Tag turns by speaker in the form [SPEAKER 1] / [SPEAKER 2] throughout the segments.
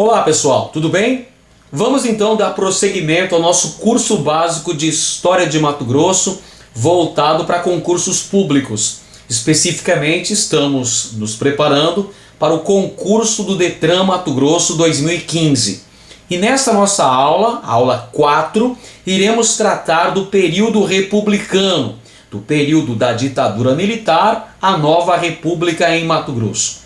[SPEAKER 1] Olá pessoal, tudo bem? Vamos então dar prosseguimento ao nosso curso básico de História de Mato Grosso, voltado para concursos públicos. Especificamente estamos nos preparando para o concurso do Detran Mato Grosso 2015. E nesta nossa aula, aula 4, iremos tratar do período republicano, do período da ditadura militar à nova república em Mato Grosso.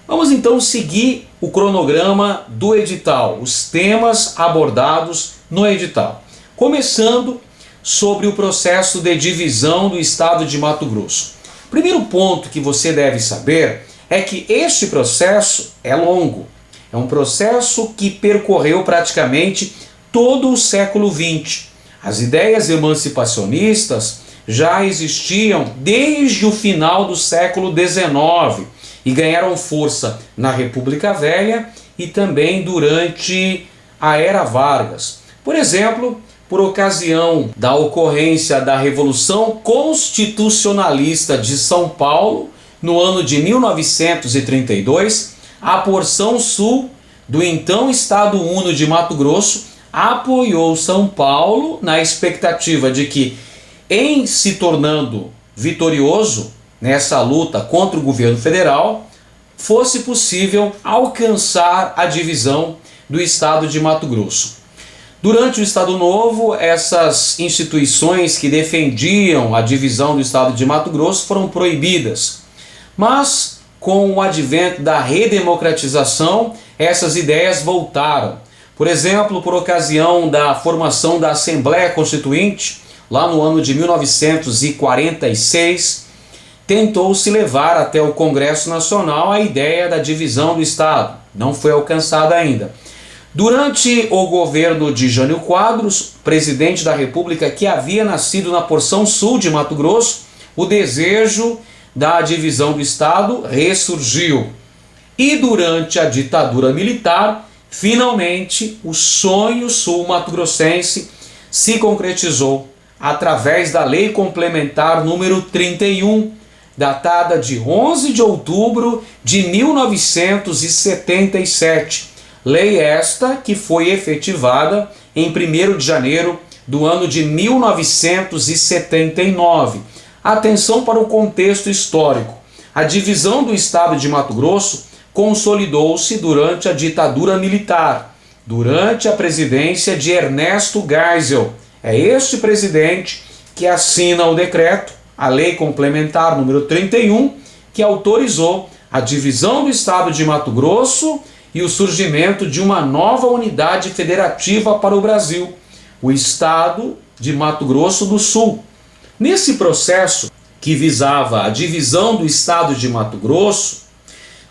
[SPEAKER 1] Vamos então seguir o cronograma do edital, os temas abordados no edital. Começando sobre o processo de divisão do estado de Mato Grosso. O primeiro ponto que você deve saber é que este processo é longo. É um processo que percorreu praticamente todo o século XX. As ideias emancipacionistas já existiam desde o final do século XIX e ganharam força na República Velha e também durante a Era Vargas. Por exemplo, por ocasião da ocorrência da Revolução Constitucionalista de São Paulo, no ano de 1932, a porção sul do então Estado Uno de Mato Grosso apoiou São Paulo na expectativa de que, em se tornando vitorioso nessa luta contra o governo federal, fosse possível alcançar a divisão do estado de Mato Grosso. Durante o Estado Novo, essas instituições que defendiam a divisão do estado de Mato Grosso foram proibidas. Mas, com o advento da redemocratização, essas ideias voltaram. Por exemplo, por ocasião da formação da Assembleia Constituinte, lá no ano de 1946, tentou-se levar até o Congresso Nacional a ideia da divisão do Estado. Não foi alcançada ainda. Durante o governo de Jânio Quadros, presidente da República, que havia nascido na porção sul de Mato Grosso, o desejo da divisão do Estado ressurgiu. E durante a ditadura militar, finalmente, o sonho sul-mato-grossense se concretizou através da Lei Complementar número 31, datada de 11 de outubro de 1977. Lei esta que foi efetivada em 1º de janeiro do ano de 1979. Atenção para o contexto histórico. A divisão do estado de Mato Grosso consolidou-se durante a ditadura militar, durante a presidência de Ernesto Geisel. É este presidente que assina o decreto, a Lei Complementar número 31, que autorizou a divisão do estado de Mato Grosso e o surgimento de uma nova unidade federativa para o Brasil, o estado de Mato Grosso do Sul. Nesse processo que visava a divisão do estado de Mato Grosso,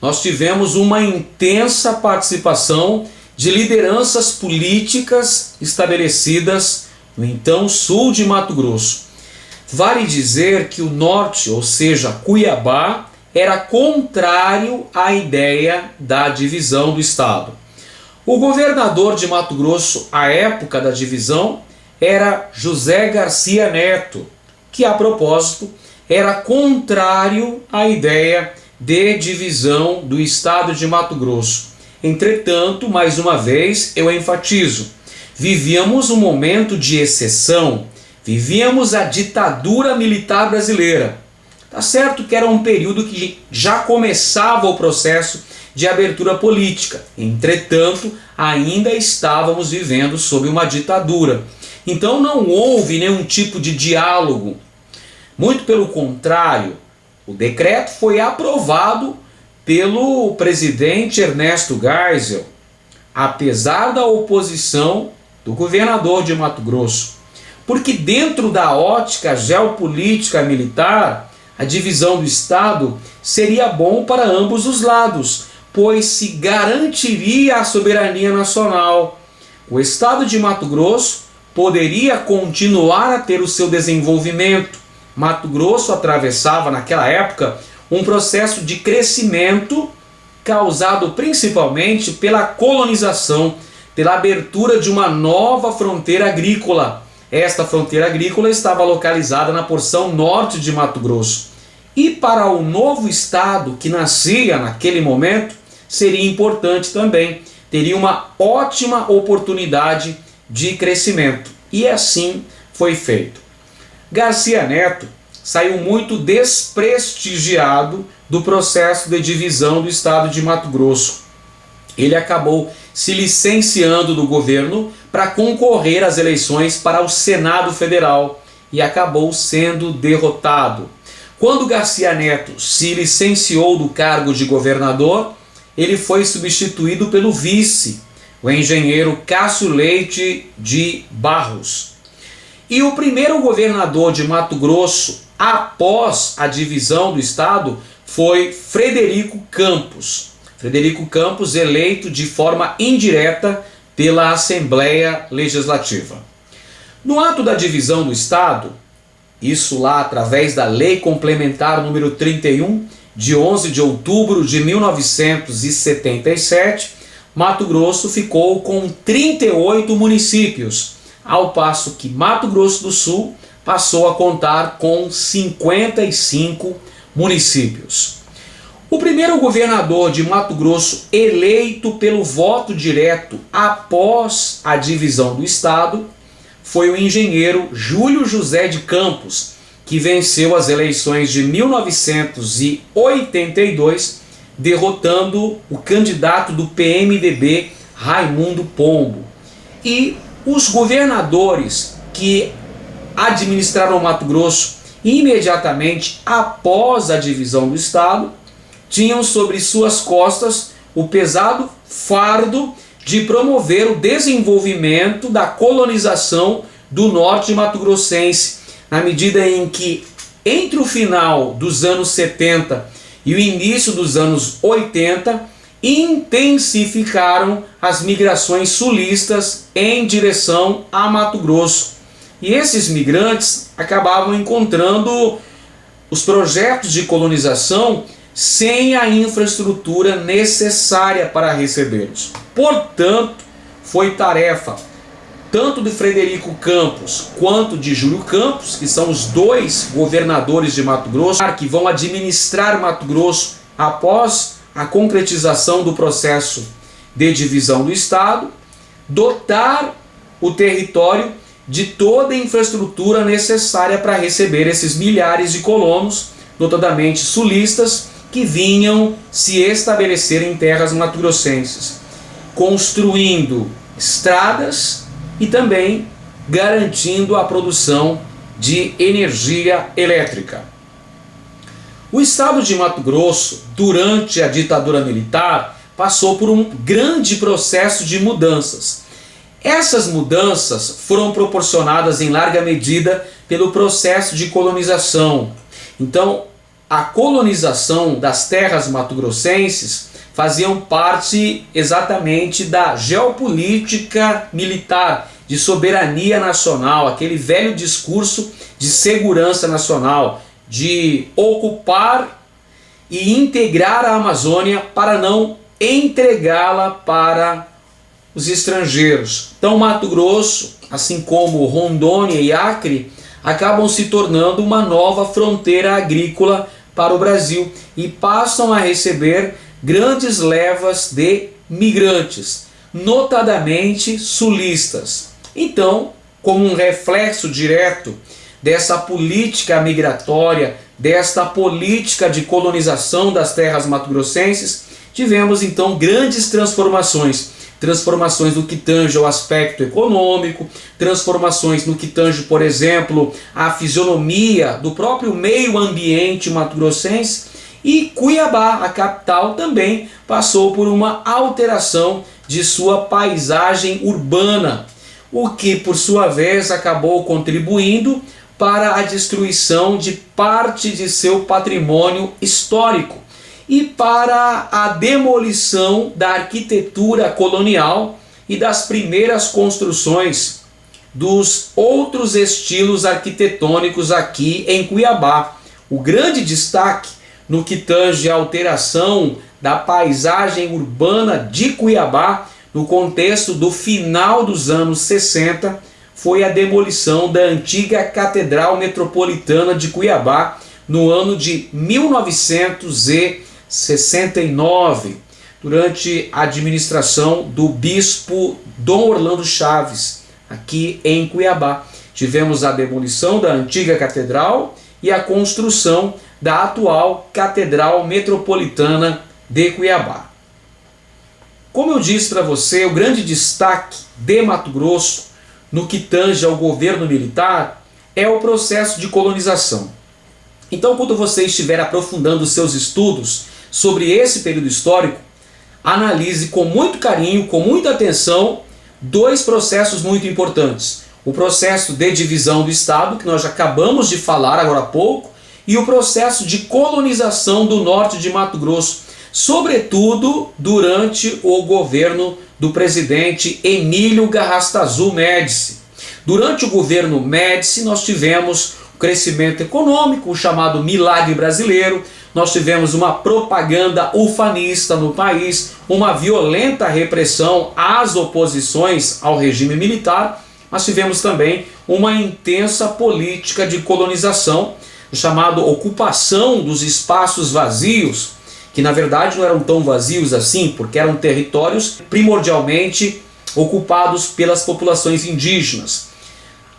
[SPEAKER 1] nós tivemos uma intensa participação de lideranças políticas estabelecidas no então sul de Mato Grosso. Vale dizer que o norte, ou seja, Cuiabá, era contrário à ideia da divisão do estado. O governador de Mato Grosso, à época da divisão, era José Garcia Neto, que, a propósito, era contrário à ideia de divisão do estado de Mato Grosso. Entretanto, mais uma vez, eu enfatizo, vivíamos um momento de exceção, vivíamos a ditadura militar brasileira. Tá certo que era um período que já começava o processo de abertura política, entretanto, ainda estávamos vivendo sob uma ditadura. Então não houve nenhum tipo de diálogo. Muito pelo contrário, o decreto foi aprovado pelo presidente Ernesto Geisel, apesar da oposição do governador de Mato Grosso. Porque dentro da ótica geopolítica militar, a divisão do Estado seria bom para ambos os lados, pois se garantiria a soberania nacional. O Estado de Mato Grosso poderia continuar a ter o seu desenvolvimento. Mato Grosso atravessava naquela época um processo de crescimento causado principalmente pela colonização, pela abertura de uma nova fronteira agrícola. Esta fronteira agrícola estava localizada na porção norte de Mato Grosso. E para o novo estado que nascia naquele momento, seria importante também teria uma ótima oportunidade de crescimento. E assim foi feito. Garcia Neto saiu muito desprestigiado do processo de divisão do estado de Mato Grosso. Ele acabou se licenciando do governo para concorrer às eleições para o Senado Federal e acabou sendo derrotado. Quando Garcia Neto se licenciou do cargo de governador, ele foi substituído pelo vice, o engenheiro Cássio Leite de Barros. E o primeiro governador de Mato Grosso, após a divisão do estado, foi Frederico Campos. Frederico Campos, eleito de forma indireta pela Assembleia Legislativa. No ato da divisão do estado, isso lá através da Lei Complementar número 31, de 11 de outubro de 1977, Mato Grosso ficou com 38 municípios, ao passo que Mato Grosso do Sul passou a contar com 55 municípios. O primeiro governador de Mato Grosso eleito pelo voto direto após a divisão do estado foi o engenheiro Júlio José de Campos, que venceu as eleições de 1982, derrotando o candidato do PMDB, Raimundo Pombo. E os governadores que administraram Mato Grosso imediatamente após a divisão do estado tinham sobre suas costas o pesado fardo de promover o desenvolvimento da colonização do norte mato-grossense, na medida em que, entre o final dos anos 70 e o início dos anos 80, intensificaram as migrações sulistas em direção a Mato Grosso. E esses migrantes acabavam encontrando os projetos de colonização sem a infraestrutura necessária para recebê-los. Portanto, foi tarefa tanto de Frederico Campos quanto de Júlio Campos, que são os dois governadores de Mato Grosso, que vão administrar Mato Grosso após a concretização do processo de divisão do estado, dotar o território de toda a infraestrutura necessária para receber esses milhares de colonos, notadamente sulistas, que vinham se estabelecer em terras mato-grossenses, construindo estradas e também garantindo a produção de energia elétrica. O estado de Mato Grosso, durante a ditadura militar, passou por um grande processo de mudanças. Essas mudanças foram proporcionadas em larga medida pelo processo de colonização. Então, a colonização das terras mato-grossenses faziam parte exatamente da geopolítica militar, de soberania nacional, aquele velho discurso de segurança nacional, de ocupar e integrar a Amazônia para não entregá-la para os estrangeiros. Então Mato Grosso, assim como Rondônia e Acre, acabam se tornando uma nova fronteira agrícola para o Brasil e passam a receber grandes levas de migrantes, notadamente sulistas. Então, como um reflexo direto dessa política migratória, desta política de colonização das terras mato-grossenses, tivemos então grandes transformações no que tange ao aspecto econômico, transformações no que tange, por exemplo, a fisionomia do próprio meio ambiente mato-grossense, e Cuiabá, a capital, também passou por uma alteração de sua paisagem urbana, o que por sua vez acabou contribuindo para a destruição de parte de seu patrimônio histórico e para a demolição da arquitetura colonial e das primeiras construções dos outros estilos arquitetônicos aqui em Cuiabá. O grande destaque no que tange a alteração da paisagem urbana de Cuiabá no contexto do final dos anos 60 foi a demolição da antiga Catedral Metropolitana de Cuiabá no ano de 1969. durante a administração do bispo Dom Orlando Chaves, aqui em Cuiabá. Tivemos a demolição da antiga catedral e a construção da atual Catedral Metropolitana de Cuiabá. Como eu disse para você, o grande destaque de Mato Grosso no que tange ao governo militar é o processo de colonização. Então, quando você estiver aprofundando os seus estudos sobre esse período histórico, analise com muito carinho, com muita atenção, dois processos muito importantes. O processo de divisão do Estado, que nós já acabamos de falar agora há pouco, e o processo de colonização do norte de Mato Grosso, sobretudo durante o governo do presidente Emílio Garrastazu Médici. Durante o governo Médici nós tivemos o crescimento econômico, o chamado milagre brasileiro, nós tivemos uma propaganda ufanista no país, uma violenta repressão às oposições ao regime militar, mas tivemos também uma intensa política de colonização, chamado ocupação dos espaços vazios, que na verdade não eram tão vazios assim, porque eram territórios primordialmente ocupados pelas populações indígenas.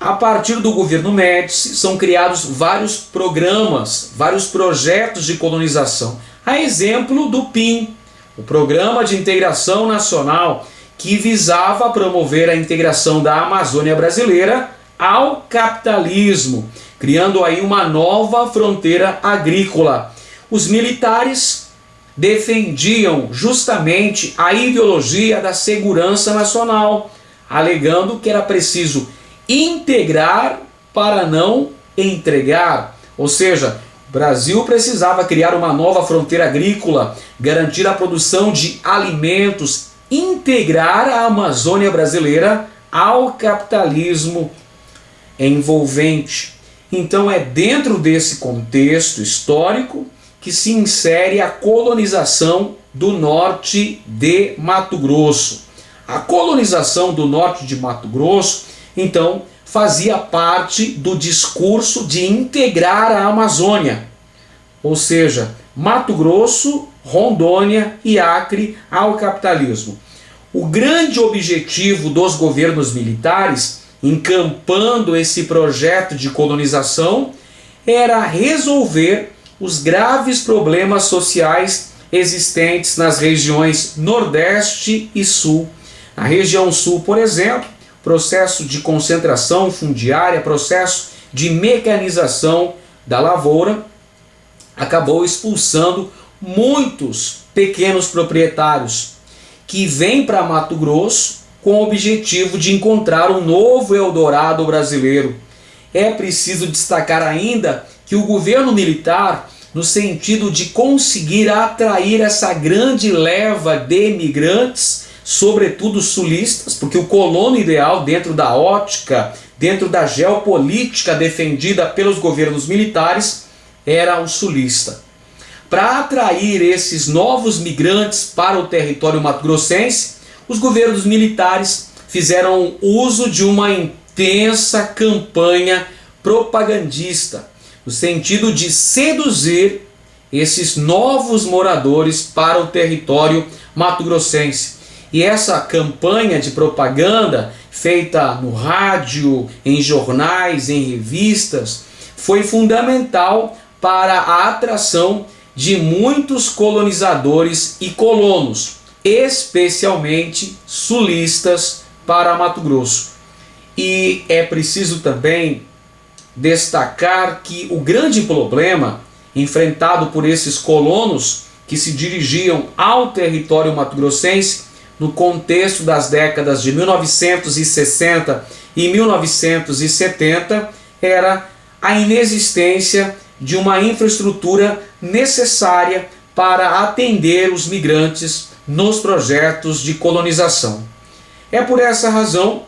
[SPEAKER 1] A partir do governo Médici são criados vários programas, vários projetos de colonização. A exemplo do PIN, o Programa de Integração Nacional, que visava promover a integração da Amazônia brasileira ao capitalismo, criando aí uma nova fronteira agrícola. Os militares defendiam justamente a ideologia da segurança nacional, alegando que era preciso integrar para não entregar. Ou seja, o Brasil precisava criar uma nova fronteira agrícola, garantir a produção de alimentos, integrar a Amazônia brasileira ao capitalismo envolvente. Então é dentro desse contexto histórico que se insere a colonização do norte de Mato Grosso. A colonização do norte de Mato Grosso, então, fazia parte do discurso de integrar a Amazônia, ou seja, Mato Grosso, Rondônia e Acre ao capitalismo. O grande objetivo dos governos militares, encampando esse projeto de colonização, era resolver os graves problemas sociais existentes nas regiões Nordeste e Sul. Na região Sul, por exemplo, processo de concentração fundiária, processo de mecanização da lavoura, acabou expulsando muitos pequenos proprietários que vêm para Mato Grosso com o objetivo de encontrar um novo Eldorado brasileiro. É preciso destacar ainda que o governo militar, no sentido de conseguir atrair essa grande leva de imigrantes, sobretudo sulistas, porque o colono ideal dentro da ótica, dentro da geopolítica defendida pelos governos militares, era o sulista. Para atrair esses novos migrantes para o território mato-grossense, os governos militares fizeram uso de uma intensa campanha propagandista, no sentido de seduzir esses novos moradores para o território mato-grossense. E essa campanha de propaganda, feita no rádio, em jornais, em revistas, foi fundamental para a atração de muitos colonizadores e colonos, especialmente sulistas, para Mato Grosso. E é preciso também destacar que o grande problema enfrentado por esses colonos que se dirigiam ao território mato-grossense no contexto das décadas de 1960 e 1970 era a inexistência de uma infraestrutura necessária para atender os migrantes nos projetos de colonização. É por essa razão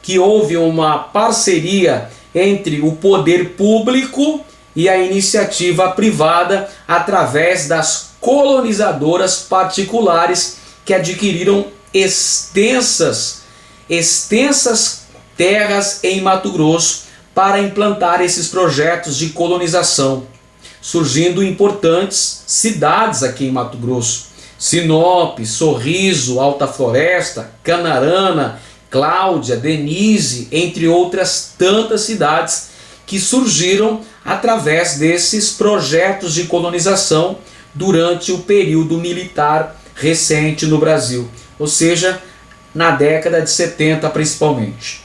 [SPEAKER 1] que houve uma parceria entre o poder público e a iniciativa privada através das colonizadoras particulares que adquiriram extensas terras em Mato Grosso para implantar esses projetos de colonização, surgindo importantes cidades aqui em Mato Grosso, Sinop, Sorriso, Alta Floresta, Canarana, Cláudia, Denise, entre outras tantas cidades que surgiram através desses projetos de colonização durante o período militar recente no Brasil, ou seja, na década de 70 principalmente.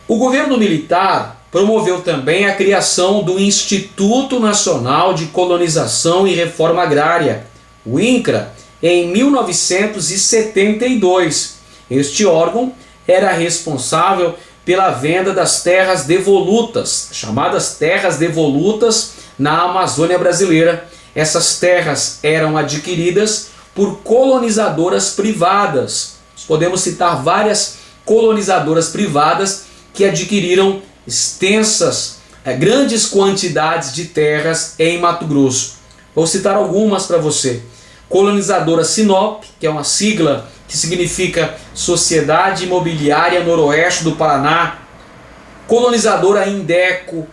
[SPEAKER 1] O governo militar promoveu também a criação do Instituto Nacional de Colonização e Reforma Agrária, o INCRA, em 1972. Este órgão era responsável pela venda das terras devolutas, chamadas terras devolutas na Amazônia brasileira. Essas terras eram adquiridas por colonizadoras privadas. Podemos citar várias colonizadoras privadas que adquiriram extensas, grandes quantidades de terras em Mato Grosso. Vou citar algumas para você. Colonizadora Sinop, que é uma sigla que significa Sociedade Imobiliária Noroeste do Paraná. Colonizadora Indeco,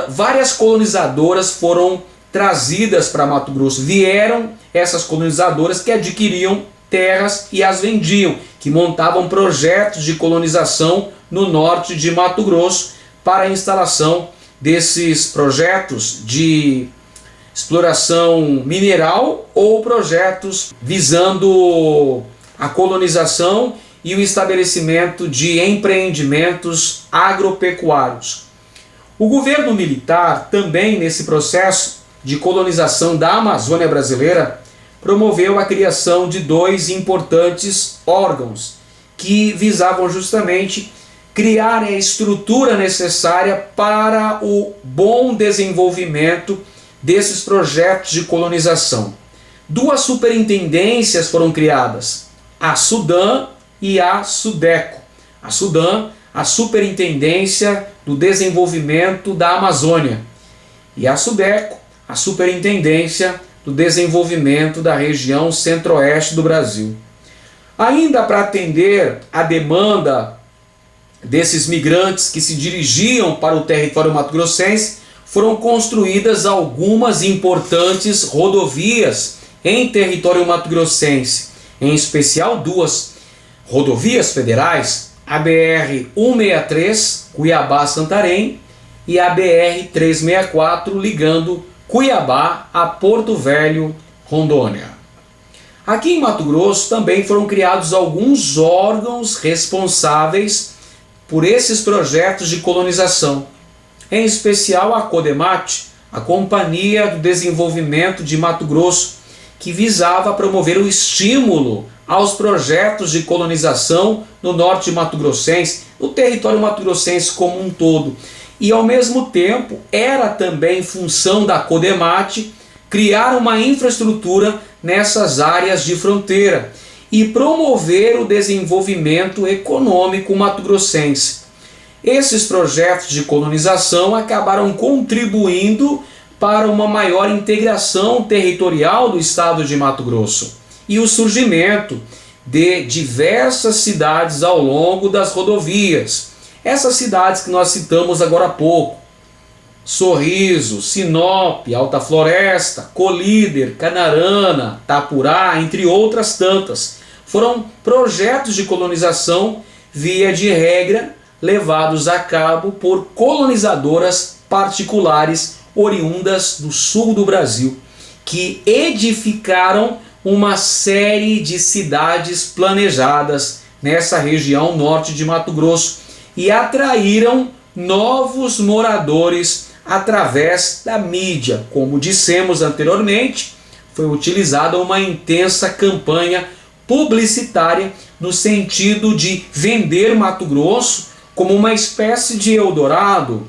[SPEAKER 1] várias colonizadoras foram trazidas para Mato Grosso. Vieram essas colonizadoras que adquiriam terras e as vendiam, que montavam projetos de colonização no norte de Mato Grosso para a instalação desses projetos de exploração mineral ou projetos visando a colonização e o estabelecimento de empreendimentos agropecuários. O governo militar também, nesse processo de colonização da Amazônia brasileira, promoveu a criação de dois importantes órgãos que visavam justamente criar a estrutura necessária para o bom desenvolvimento desses projetos de colonização. Duas superintendências foram criadas, a SUDAM e a SUDECO. A SUDAM, a Superintendência do Desenvolvimento da Amazônia, e a SUDECO, a Superintendência do Desenvolvimento da região centro-oeste do Brasil. Ainda para atender a demanda desses migrantes que se dirigiam para o território mato-grossense, foram construídas algumas importantes rodovias em território mato-grossense, em especial duas rodovias federais, a BR-163, Cuiabá-Santarém, e a BR-364, ligando Cuiabá a Porto Velho, Rondônia. Aqui em Mato Grosso também foram criados alguns órgãos responsáveis por esses projetos de colonização, em especial a CODEMAT, a Companhia do Desenvolvimento de Mato Grosso, que visava promover o estímulo aos projetos de colonização no norte mato-grossense, no território mato-grossense como um todo. E ao mesmo tempo era também função da CODEMAT criar uma infraestrutura nessas áreas de fronteira e promover o desenvolvimento econômico mato-grossense. Esses projetos de colonização acabaram contribuindo para uma maior integração territorial do estado de Mato Grosso e o surgimento de diversas cidades ao longo das rodovias. Essas cidades que nós citamos agora há pouco: Sorriso, Sinop, Alta Floresta, Colíder, Canarana, Tapurá, entre outras tantas, foram projetos de colonização, via de regra, levados a cabo por colonizadoras particulares oriundas do sul do Brasil, que edificaram uma série de cidades planejadas nessa região norte de Mato Grosso e atraíram novos moradores através da mídia. Como dissemos anteriormente, foi utilizada uma intensa campanha publicitária no sentido de vender Mato Grosso como uma espécie de Eldorado,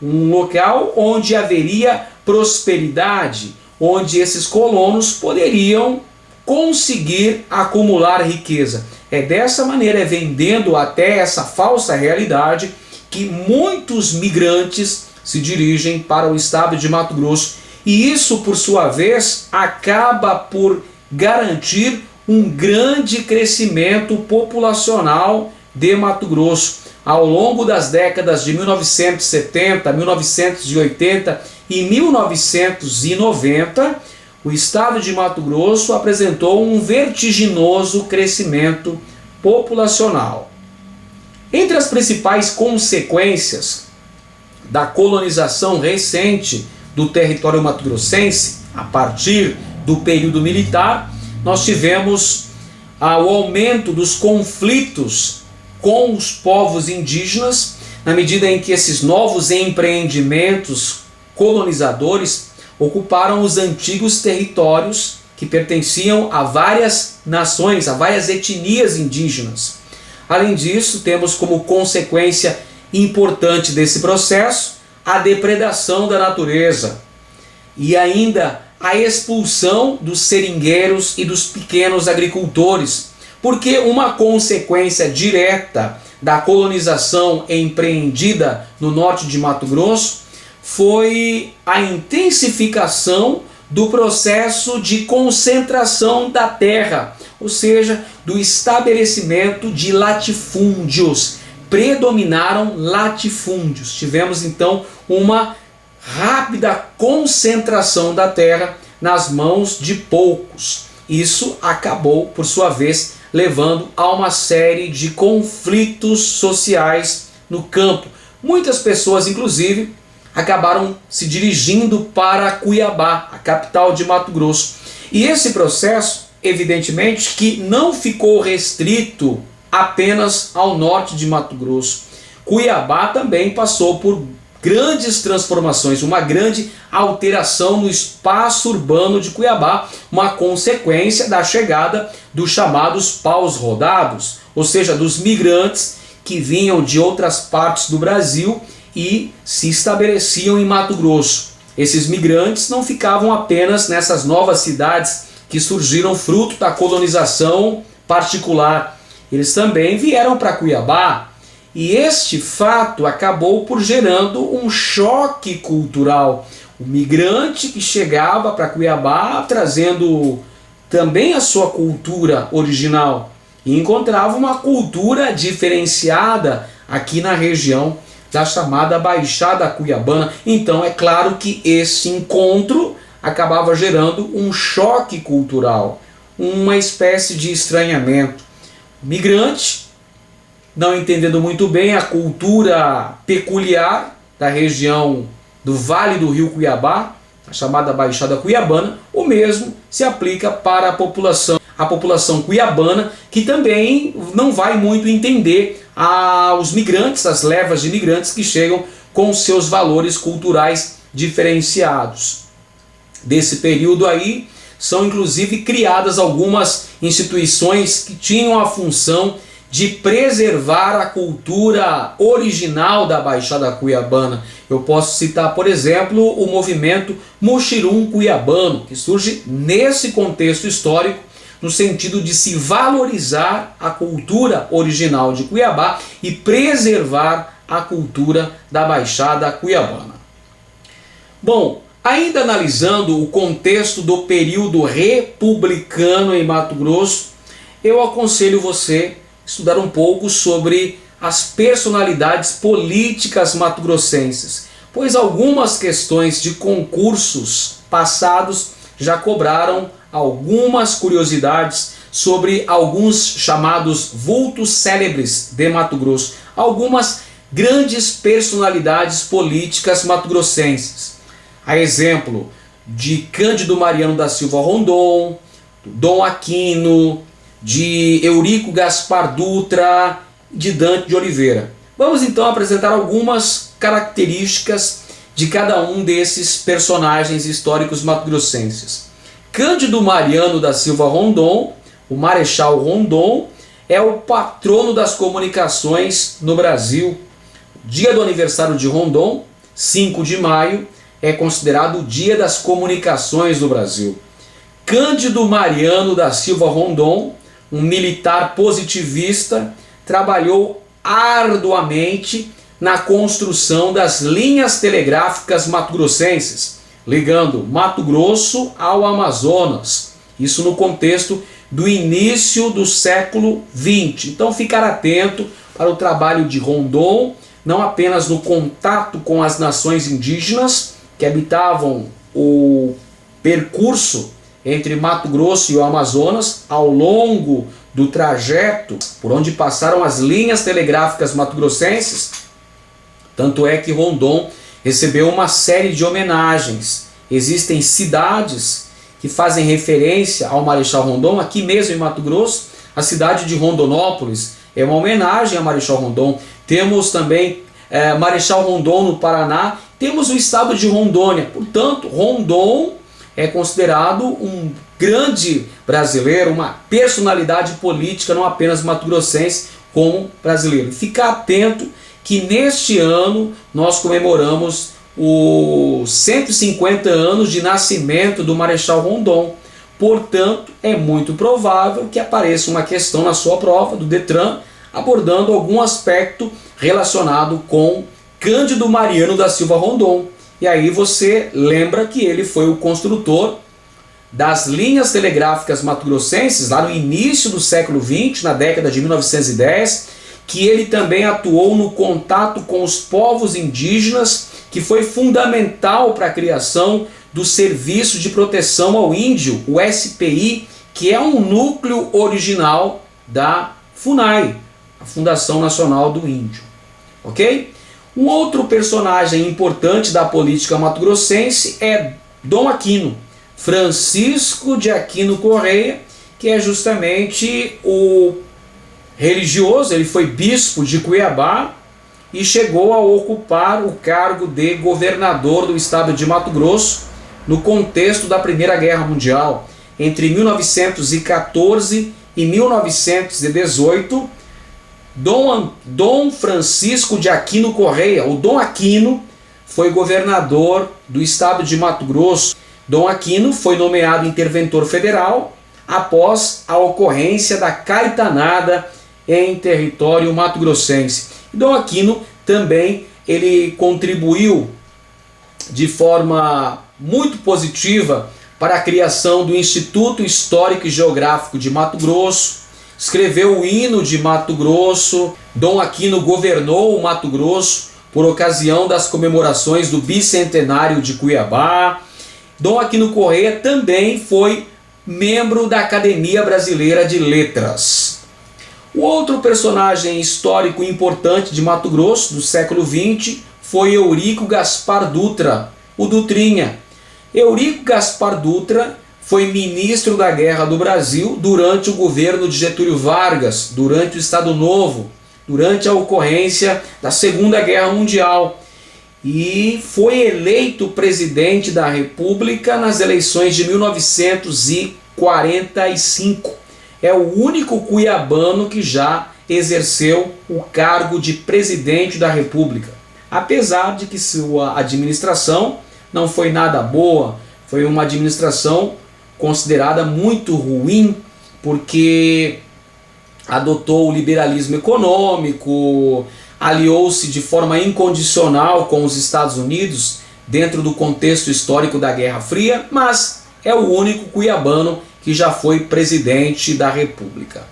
[SPEAKER 1] um local onde haveria prosperidade, onde esses colonos poderiam conseguir acumular riqueza. É dessa maneira, vendendo até essa falsa realidade, que muitos migrantes se dirigem para o estado de Mato Grosso. E isso, por sua vez, acaba por garantir um grande crescimento populacional de Mato Grosso. Ao longo das décadas de 1970, 1980 e 1990, o estado de Mato Grosso apresentou um vertiginoso crescimento populacional. Entre as principais consequências da colonização recente do território mato-grossense, a partir do período militar, nós tivemos o aumento dos conflitos com os povos indígenas, na medida em que esses novos empreendimentos colonizadores ocuparam os antigos territórios que pertenciam a várias nações, a várias etnias indígenas. Além disso, temos como consequência importante desse processo a depredação da natureza e ainda a expulsão dos seringueiros e dos pequenos agricultores, porque uma consequência direta da colonização empreendida no norte de Mato Grosso foi a intensificação do processo de concentração da terra, ou seja, do estabelecimento de latifúndios. Predominaram latifúndios. Tivemos então uma rápida concentração da terra nas mãos de poucos. Isso acabou, por sua vez, levando a uma série de conflitos sociais no campo. Muitas pessoas, inclusive, acabaram se dirigindo para Cuiabá, a capital de Mato Grosso. E esse processo, evidentemente, que não ficou restrito apenas ao norte de Mato Grosso. Cuiabá também passou por grandes transformações, uma grande alteração no espaço urbano de Cuiabá, uma consequência da chegada dos chamados paus rodados, ou seja, dos migrantes que vinham de outras partes do Brasil e se estabeleciam em Mato Grosso. Esses migrantes não ficavam apenas nessas novas cidades que surgiram fruto da colonização particular. Eles também vieram para Cuiabá, e este fato acabou por gerando um choque cultural. O migrante que chegava para Cuiabá trazendo também a sua cultura original e encontrava uma cultura diferenciada aqui na região da chamada Baixada Cuiabana. Então é claro que esse encontro acabava gerando um choque cultural, uma espécie de estranhamento. O migrante, não entendendo muito bem a cultura peculiar da região do Vale do Rio Cuiabá, a chamada Baixada Cuiabana, o mesmo se aplica para a população cuiabana, que também não vai muito entender os migrantes, as levas de migrantes que chegam com seus valores culturais diferenciados. Desse período aí, são inclusive criadas algumas instituições que tinham a função de preservar a cultura original da Baixada Cuiabana. Eu posso citar, por exemplo, o movimento Muxirum Cuiabano, que surge nesse contexto histórico, no sentido de se valorizar a cultura original de Cuiabá e preservar a cultura da Baixada Cuiabana. Bom, ainda analisando o contexto do período republicano em Mato Grosso, eu aconselho você a estudar um pouco sobre as personalidades políticas mato-grossenses, pois algumas questões de concursos passados já cobraram algumas curiosidades sobre alguns chamados vultos célebres de Mato Grosso, algumas grandes personalidades políticas mato-grossenses. A exemplo de Cândido Mariano da Silva Rondon, Dom Aquino, de Eurico Gaspar Dutra, de Dante de Oliveira. Vamos então apresentar algumas características de cada um desses personagens históricos mato-grossenses. Cândido Mariano da Silva Rondon, o Marechal Rondon, é o patrono das comunicações no Brasil. O dia do aniversário de Rondon, 5 de maio, é considerado o Dia das Comunicações no Brasil. Cândido Mariano da Silva Rondon, um militar positivista, trabalhou arduamente na construção das linhas telegráficas mato-grossenses, ligando Mato Grosso ao Amazonas. Isso no contexto do início do século XX. Então ficar atento para o trabalho de Rondon, não apenas no contato com as nações indígenas que habitavam o percurso entre Mato Grosso e o Amazonas, ao longo do trajeto por onde passaram as linhas telegráficas mato-grossenses. Tanto é que Rondon recebeu uma série de homenagens. Existem cidades que fazem referência ao Marechal Rondon, aqui mesmo em Mato Grosso, a cidade de Rondonópolis é uma homenagem a Marechal Rondon. Temos também Marechal Rondon no Paraná, temos o estado de Rondônia. Portanto, Rondon é considerado um grande brasileiro, uma personalidade política, não apenas mato-grossense, como brasileiro. Fica atento que neste ano nós comemoramos os 150 anos de nascimento do Marechal Rondon. Portanto, é muito provável que apareça uma questão na sua prova do Detran abordando algum aspecto relacionado com Cândido Mariano da Silva Rondon. E aí você lembra que ele foi o construtor das linhas telegráficas mato-grossenses lá no início do século XX, na década de 1910, que ele também atuou no contato com os povos indígenas, que foi fundamental para a criação do Serviço de Proteção ao Índio, o SPI, que é um núcleo original da FUNAI, a Fundação Nacional do Índio. Ok? Um outro personagem importante da política mato-grossense é Dom Aquino, Francisco de Aquino Correia, que é justamente o religioso. Ele foi bispo de Cuiabá e chegou a ocupar o cargo de governador do estado de Mato Grosso no contexto da Primeira Guerra Mundial. Entre 1914 e 1918, Dom Francisco de Aquino Correia, o Dom Aquino, foi governador do estado de Mato Grosso. Dom Aquino foi nomeado interventor federal após a ocorrência da Caetanada em território mato-grossense. Dom Aquino também ele contribuiu de forma muito positiva para a criação do Instituto Histórico e Geográfico de Mato Grosso, escreveu o hino de Mato Grosso. Dom Aquino governou o Mato Grosso por ocasião das comemorações do bicentenário de Cuiabá. Dom Aquino Correia também foi membro da Academia Brasileira de Letras. O outro personagem histórico importante de Mato Grosso do século XX foi Eurico Gaspar Dutra, o Dutrinha. Eurico Gaspar Dutra foi ministro da Guerra do Brasil durante o governo de Getúlio Vargas, durante o Estado Novo, durante a ocorrência da Segunda Guerra Mundial, e foi eleito presidente da República nas eleições de 1945. É o único cuiabano que já exerceu o cargo de presidente da República, apesar de que sua administração não foi nada boa, foi uma administração considerada muito ruim, porque adotou o liberalismo econômico, aliou-se de forma incondicional com os Estados Unidos dentro do contexto histórico da Guerra Fria, mas é o único cuiabano que já foi presidente da República.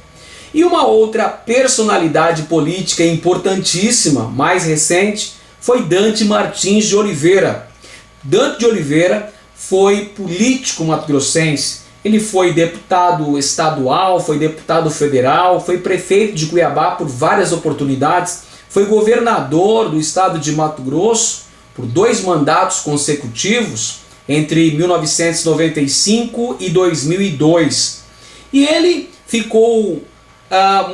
[SPEAKER 1] E uma outra personalidade política importantíssima, mais recente, foi Dante Martins de Oliveira. Dante de Oliveira foi político mato-grossense. Ele foi deputado estadual, foi deputado federal, foi prefeito de Cuiabá por várias oportunidades, foi governador do estado de Mato Grosso por 2 mandatos consecutivos, entre 1995 e 2002. E ele ficou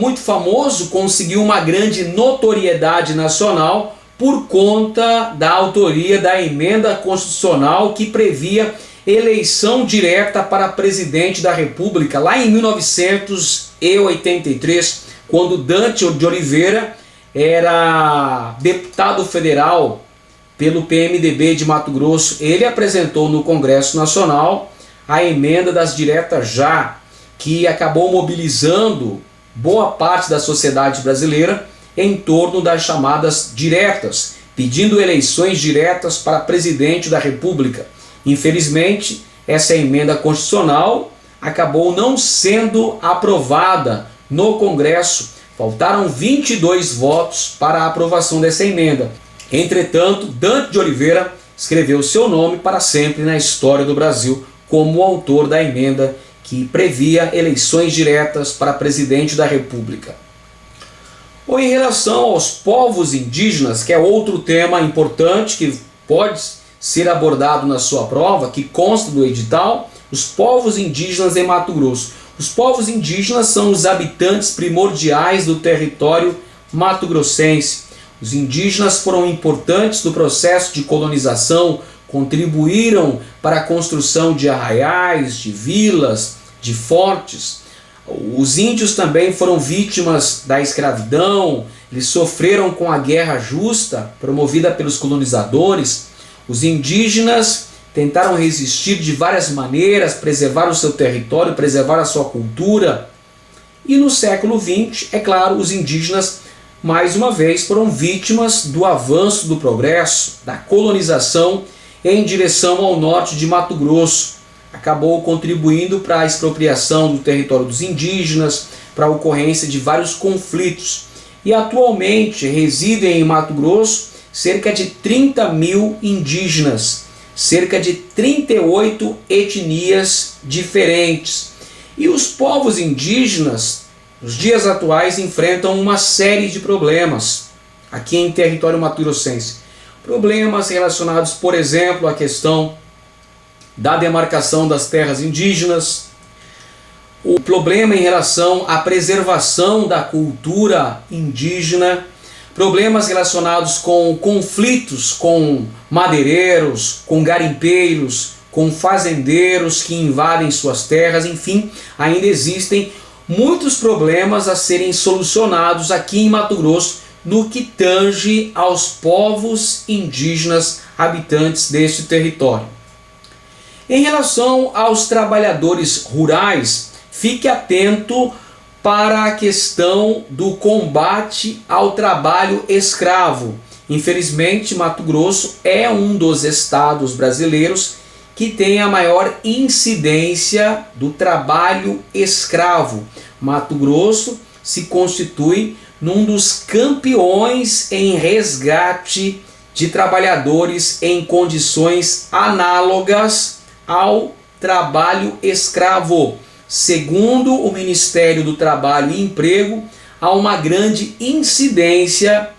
[SPEAKER 1] muito famoso, conseguiu uma grande notoriedade nacional por conta da autoria da emenda constitucional que previa eleição direta para presidente da República, lá em 1983, quando Dante de Oliveira era deputado federal pelo PMDB de Mato Grosso. Ele apresentou no Congresso Nacional a emenda das diretas já, que acabou mobilizando boa parte da sociedade brasileira em torno das chamadas diretas, pedindo eleições diretas para presidente da República. Infelizmente, essa emenda constitucional acabou não sendo aprovada no Congresso. Faltaram 22 votos para a aprovação dessa emenda. Entretanto, Dante de Oliveira escreveu seu nome para sempre na história do Brasil como o autor da emenda que previa eleições diretas para presidente da República. Ou em relação aos povos indígenas, que é outro tema importante que pode ser abordado na sua prova, que consta do edital, os povos indígenas em Mato Grosso. Os povos indígenas são os habitantes primordiais do território mato-grossense. Os indígenas foram importantes no processo de colonização, contribuíram para a construção de arraiais, de vilas, de fortes. Os índios também foram vítimas da escravidão, eles sofreram com a guerra justa promovida pelos colonizadores. Os indígenas tentaram resistir de várias maneiras, preservar o seu território, preservar a sua cultura. E no século XX, é claro, os indígenas, mais uma vez, foram vítimas do avanço do progresso, da colonização em direção ao norte de Mato Grosso. Acabou contribuindo para a expropriação do território dos indígenas, para a ocorrência de vários conflitos. E atualmente residem em Mato Grosso cerca de 30 mil indígenas, cerca de 38 etnias diferentes. E os povos indígenas, nos dias atuais, enfrentam uma série de problemas aqui em território mato-grossense. Problemas relacionados, por exemplo, à questão da demarcação das terras indígenas, o problema em relação à preservação da cultura indígena, problemas relacionados com conflitos com madeireiros, com garimpeiros, com fazendeiros que invadem suas terras, enfim, ainda existem muitos problemas a serem solucionados aqui em Mato Grosso no que tange aos povos indígenas habitantes deste território. Em relação aos trabalhadores rurais, fique atento para a questão do combate ao trabalho escravo. Infelizmente, Mato Grosso é um dos estados brasileiros que tem a maior incidência do trabalho escravo. Mato Grosso se constitui num dos campeões em resgate de trabalhadores em condições análogas ao trabalho escravo. Segundo o Ministério do Trabalho e Emprego, há uma grande incidência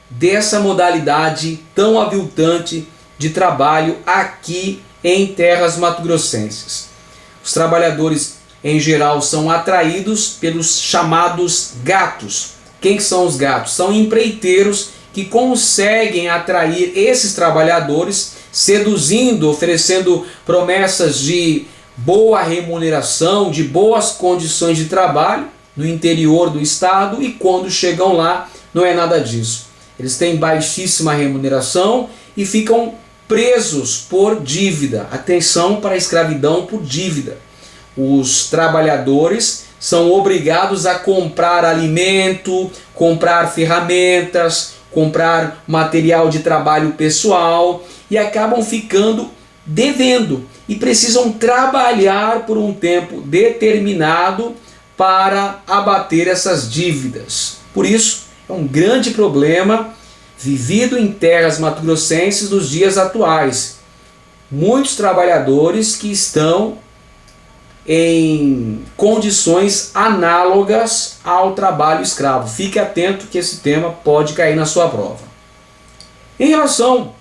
[SPEAKER 1] dessa modalidade tão aviltante de trabalho aqui em terras mato-grossenses. Os trabalhadores, em geral, são atraídos pelos chamados gatos. Quem são os gatos? São empreiteiros que conseguem atrair esses trabalhadores, seduzindo, oferecendo promessas de boa remuneração, de boas condições de trabalho no interior do estado, e quando chegam lá não é nada disso. Eles têm baixíssima remuneração e ficam presos por dívida. Atenção para a escravidão por dívida. Os trabalhadores são obrigados a comprar alimento, comprar ferramentas, comprar material de trabalho pessoal e acabam ficando devendo e precisam trabalhar por um tempo determinado para abater essas dívidas. Por isso, é um grande problema vivido em terras mato-grossenses nos dias atuais. Muitos trabalhadores que estão em condições análogas ao trabalho escravo. Fique atento que esse tema pode cair na sua prova. Em relação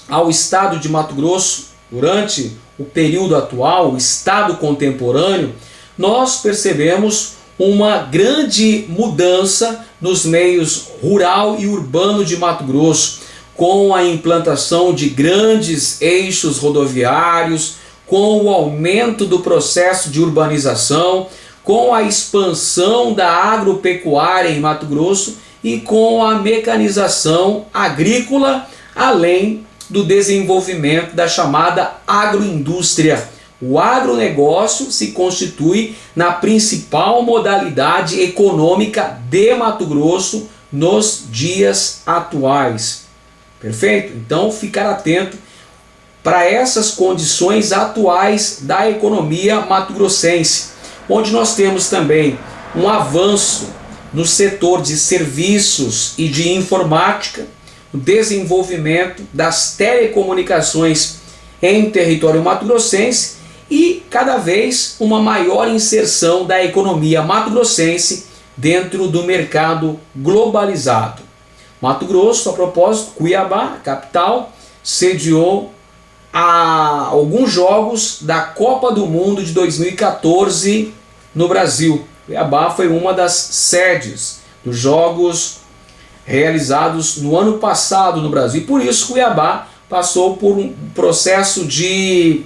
[SPEAKER 1] ao estado de Mato Grosso, durante o período atual, o estado contemporâneo, nós percebemos uma grande mudança nos meios rural e urbano de Mato Grosso, com a implantação de grandes eixos rodoviários, com o aumento do processo de urbanização, com a expansão da agropecuária em Mato Grosso e com a mecanização agrícola, além do desenvolvimento da chamada agroindústria. O agronegócio se constitui na principal modalidade econômica de Mato Grosso nos dias atuais. Perfeito? Então, ficar atento para essas condições atuais da economia mato-grossense, onde nós temos também um avanço no setor de serviços e de informática, o desenvolvimento das telecomunicações em território mato-grossense e cada vez uma maior inserção da economia mato-grossense dentro do mercado globalizado. Mato Grosso, a propósito, Cuiabá, capital, sediou alguns jogos da Copa do Mundo de 2014 no Brasil. Cuiabá foi uma das sedes dos jogos realizados no ano passado no Brasil. E por isso Cuiabá passou por um processo de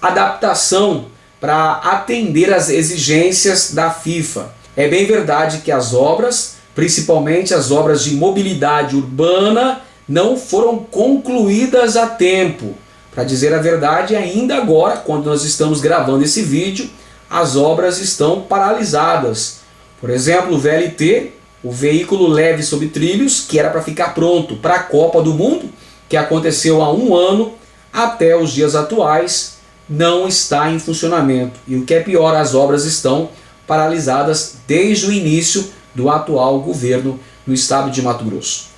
[SPEAKER 1] adaptação para atender às exigências da FIFA. É bem verdade que as obras, principalmente as obras de mobilidade urbana, não foram concluídas a tempo. Para dizer a verdade, ainda agora, quando nós estamos gravando esse vídeo, as obras estão paralisadas. Por exemplo, o VLT, o veículo leve sobre trilhos, que era para ficar pronto para a Copa do Mundo, que aconteceu há um ano, até os dias atuais, não está em funcionamento. E o que é pior, as obras estão paralisadas desde o início do atual governo no estado de Mato Grosso.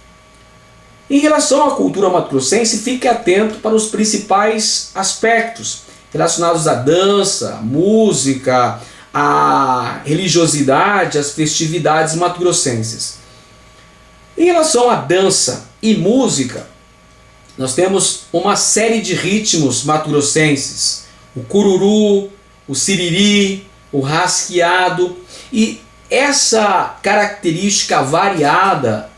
[SPEAKER 1] Em relação à cultura mato-grossense, fique atento para os principais aspectos relacionados à dança, à música, à religiosidade, às festividades mato-grossenses. Em relação à dança e música, nós temos uma série de ritmos mato-grossenses: o cururu, o siriri, o rasqueado, e essa característica variada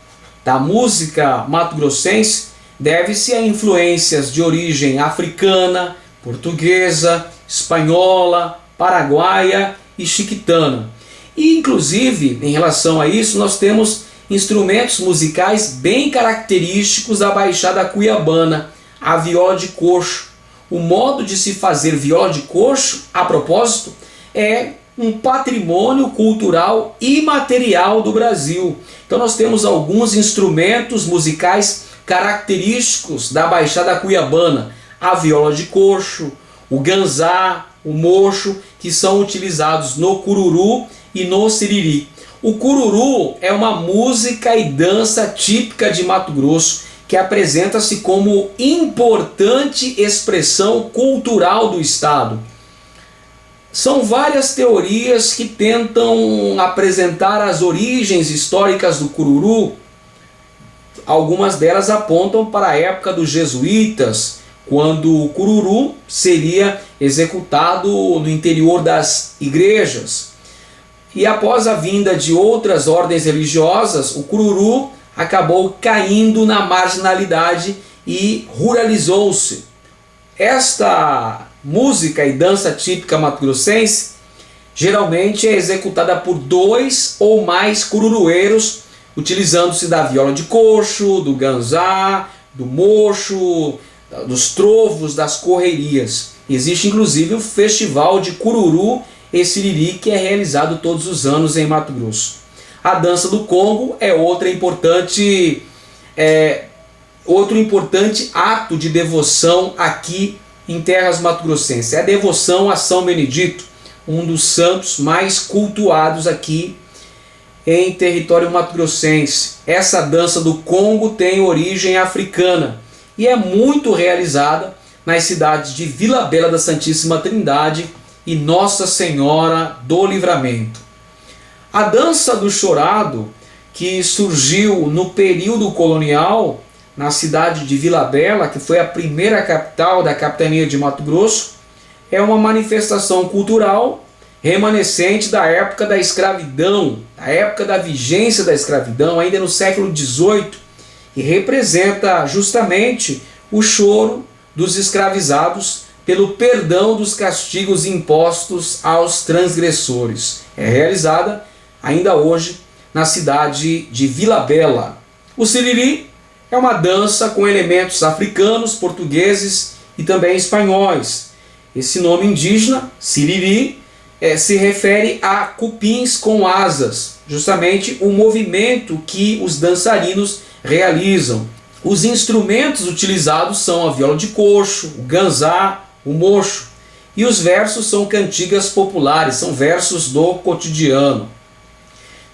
[SPEAKER 1] da música mato-grossense deve-se a influências de origem africana, portuguesa, espanhola, paraguaia e chiquitana. E inclusive, em relação a isso, nós temos instrumentos musicais bem característicos da Baixada Cuiabana, a viola de coxo. O modo de se fazer viola de coxo, a propósito, é um patrimônio cultural imaterial do Brasil. Então nós temos alguns instrumentos musicais característicos da Baixada Cuiabana: a viola de coxo, o ganzá, o mocho, que são utilizados no cururu e no siriri. O cururu é uma música e dança típica de Mato Grosso, que apresenta-se como importante expressão cultural do estado. São várias teorias que tentam apresentar as origens históricas do cururu. Algumas delas apontam para a época dos jesuítas, quando o cururu seria executado no interior das igrejas. E após a vinda de outras ordens religiosas, o cururu acabou caindo na marginalidade e ruralizou-se. Esta música e dança típica mato-grossense geralmente é executada por 2 ou mais cururueiros, utilizando-se da viola de coxo, do ganzá, do mocho, dos trovos, das correrias. Existe inclusive o Festival de Cururu e Siriri, que é realizado todos os anos em Mato Grosso. A dança do Congo é outro importante ato de devoção aqui em terras mato-grossenses. É a devoção a São Benedito, um dos santos mais cultuados aqui em território mato-grossense. Essa dança do Congo tem origem africana e é muito realizada nas cidades de Vila Bela da Santíssima Trindade e Nossa Senhora do Livramento. A dança do chorado, que surgiu no período colonial na cidade de Vila Bela, que foi a primeira capital da capitania de Mato Grosso, é uma manifestação cultural remanescente da época da escravidão, da época da vigência da escravidão, ainda no século XVIII, e representa justamente o choro dos escravizados pelo perdão dos castigos impostos aos transgressores. É realizada ainda hoje na cidade de Vila Bela. O siriri é uma dança com elementos africanos, portugueses e também espanhóis. Esse nome indígena, siriri, se refere a cupins com asas, justamente o movimento que os dançarinos realizam. Os instrumentos utilizados são a viola de coxo, o ganzá, o mocho, e os versos são cantigas populares, são versos do cotidiano.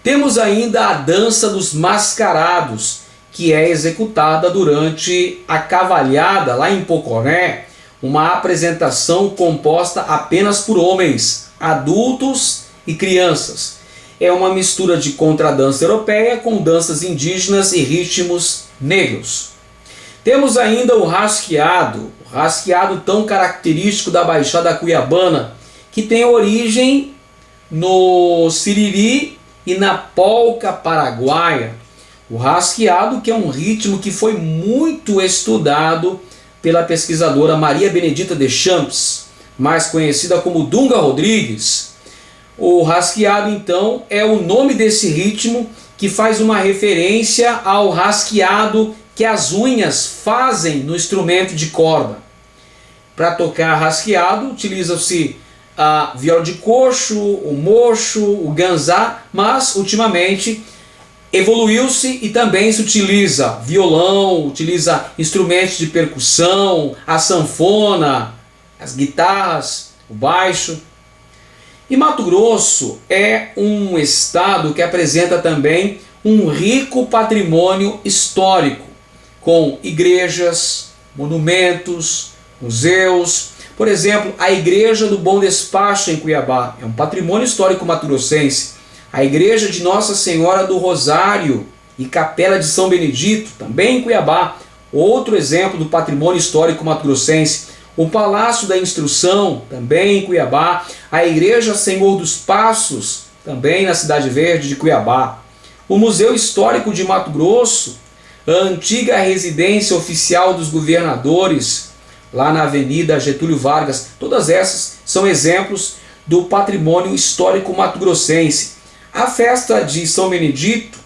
[SPEAKER 1] Temos ainda a dança dos mascarados, que é executada durante a cavalhada lá em Poconé, uma apresentação composta apenas por homens, adultos e crianças. É uma mistura de contradança europeia com danças indígenas e ritmos negros. Temos ainda o rasqueado tão característico da Baixada Cuiabana, que tem origem no siriri e na polca paraguaia. O rasqueado, que é um ritmo que foi muito estudado pela pesquisadora Maria Benedita Deschamps, mais conhecida como Dunga Rodrigues. O rasqueado, então, é o nome desse ritmo que faz uma referência ao rasqueado que as unhas fazem no instrumento de corda. Para tocar rasqueado, utiliza-se a viola de coxo, o mocho, o ganzá, mas ultimamente evoluiu-se e também se utiliza violão, utiliza instrumentos de percussão, a sanfona, as guitarras, o baixo. E Mato Grosso é um estado que apresenta também um rico patrimônio histórico, com igrejas, monumentos, museus. Por exemplo, a Igreja do Bom Despacho em Cuiabá é um patrimônio histórico mato-grossense. A Igreja de Nossa Senhora do Rosário e Capela de São Benedito, também em Cuiabá, outro exemplo do patrimônio histórico mato-grossense. O Palácio da Instrução, também em Cuiabá. A Igreja Senhor dos Passos, também na Cidade Verde de Cuiabá. O Museu Histórico de Mato Grosso, a antiga residência oficial dos governadores, lá na Avenida Getúlio Vargas. Todas essas são exemplos do patrimônio histórico mato-grossense. A festa de São Benedito,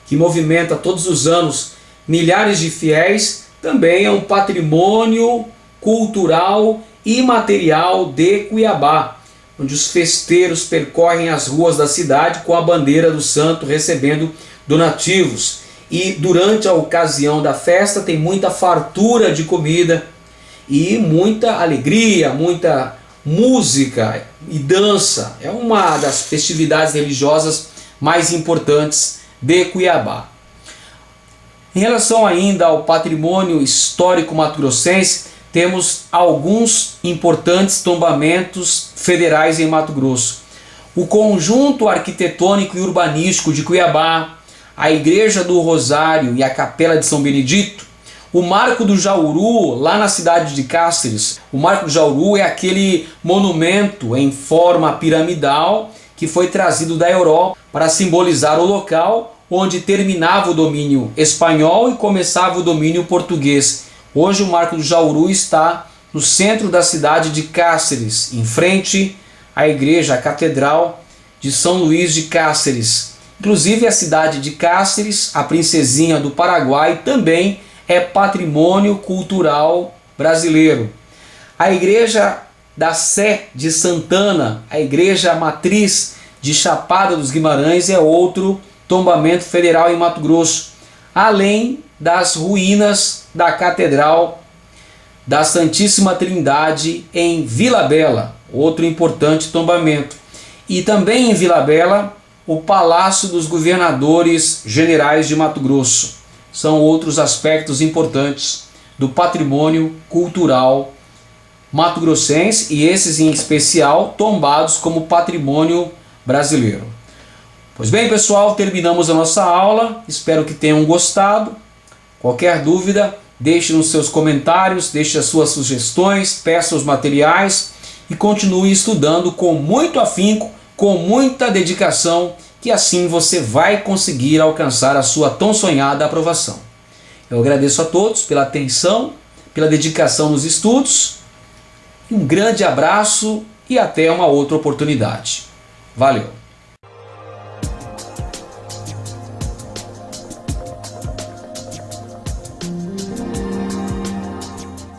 [SPEAKER 1] que movimenta todos os anos milhares de fiéis, também é um patrimônio cultural e material de Cuiabá, onde os festeiros percorrem as ruas da cidade com a bandeira do santo recebendo donativos. E durante a ocasião da festa tem muita fartura de comida e muita alegria, muita música e dança. É uma das festividades religiosas mais importantes de Cuiabá. Em relação ainda ao patrimônio histórico mato-grossense, temos alguns importantes tombamentos federais em Mato Grosso. O conjunto arquitetônico e urbanístico de Cuiabá, a Igreja do Rosário e a Capela de São Benedito, o Marco do Jauru, lá na cidade de Cáceres. O Marco do Jauru é aquele monumento em forma piramidal que foi trazido da Europa para simbolizar o local onde terminava o domínio espanhol e começava o domínio português. Hoje o Marco do Jauru está no centro da cidade de Cáceres, em frente à igreja, a Catedral de São Luís de Cáceres. Inclusive a cidade de Cáceres, a princesinha do Paraguai, também é patrimônio cultural brasileiro. A igreja da Sé de Santana, a igreja matriz de Chapada dos Guimarães, é outro tombamento federal em Mato Grosso, além das ruínas da Catedral da Santíssima Trindade em Vila Bela, outro importante tombamento. E também em Vila Bela, o Palácio dos Governadores Generais de Mato Grosso. São outros aspectos importantes do patrimônio cultural mato-grossense e esses em especial tombados como patrimônio brasileiro. Pois bem, pessoal, terminamos a nossa aula. Espero que tenham gostado. Qualquer dúvida, deixe nos seus comentários, deixe as suas sugestões, peça os materiais e continue estudando com muito afinco, com muita dedicação, que assim você vai conseguir alcançar a sua tão sonhada aprovação. Eu agradeço a todos pela atenção, pela dedicação nos estudos. Um grande abraço e até uma outra oportunidade. Valeu!